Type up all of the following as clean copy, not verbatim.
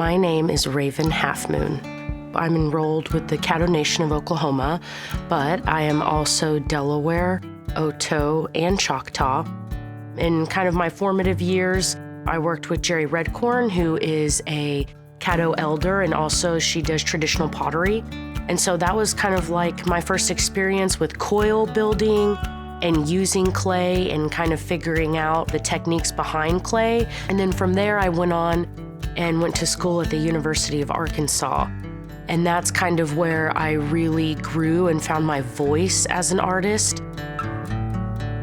My name is Raven Halfmoon. I'm enrolled with the Caddo Nation of Oklahoma, but I am also Delaware, Oto, and Choctaw. In kind of my formative years, I worked with Jerry Redcorn, who is a Caddo elder, and also she does traditional pottery. And so that was kind of like my first experience with coil building and using clay and kind of figuring out the techniques behind clay. And then from there, I went on and went to school at the University of Arkansas. And that's kind of where I really grew and found my voice as an artist.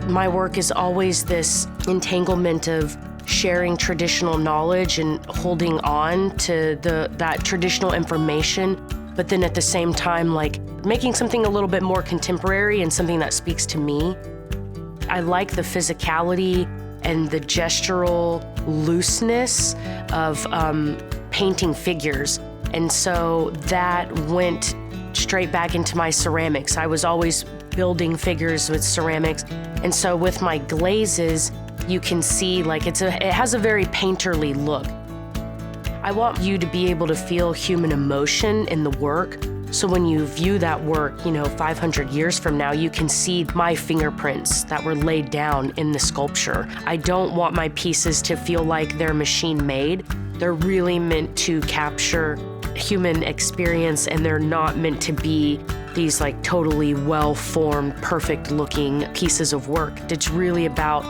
My work is always this entanglement of sharing traditional knowledge and holding on to that traditional information, but then at the same time, like making something a little bit more contemporary and something that speaks to me. I like the physicality and the gestural looseness of painting figures. And so that went straight back into my ceramics. I was always building figures with ceramics. And so with my glazes, you can see like it has a very painterly look. I want you to be able to feel human emotion in the work. So when you view that work, 500 years from now, you can see my fingerprints that were laid down in the sculpture. I don't want my pieces to feel like they're machine made. They're really meant to capture human experience, and they're not meant to be these like totally well-formed, perfect-looking pieces of work. It's really about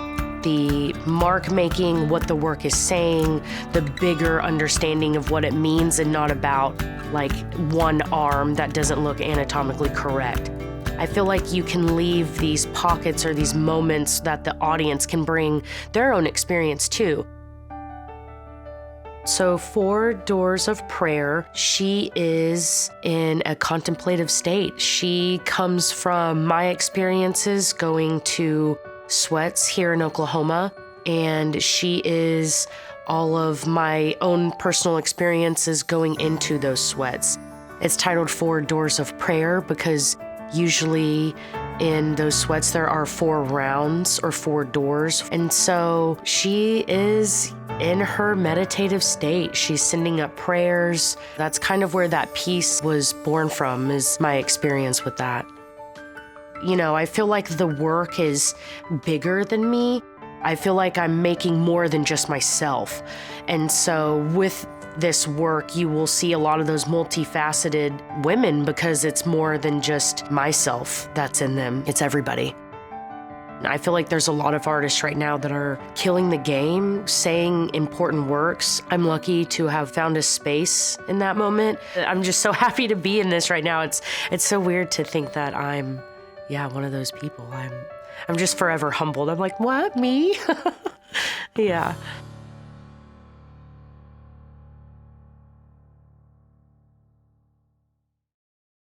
the mark making, what the work is saying, the bigger understanding of what it means, and not about like one arm that doesn't look anatomically correct. I feel like you can leave these pockets or these moments that the audience can bring their own experience too. So for Doors of Prayer, she is in a contemplative state. She comes from my experiences going to sweats here in Oklahoma, and she is all of my own personal experiences going into those sweats. It's titled 4 Doors of Prayer because usually in those sweats there are 4 rounds or 4 doors. And so she is in her meditative state. She's sending up prayers. That's kind of where that piece was born from, is my experience with that. I feel like the work is bigger than me. I feel like I'm making more than just myself. And so with this work, you will see a lot of those multifaceted women because it's more than just myself that's in them. It's everybody. I feel like there's a lot of artists right now that are killing the game, saying important works. I'm lucky to have found a space in that moment. I'm just so happy to be in this right now. It's so weird to think that I'm one of those people. I'm just forever humbled. I'm like, what, me? Yeah.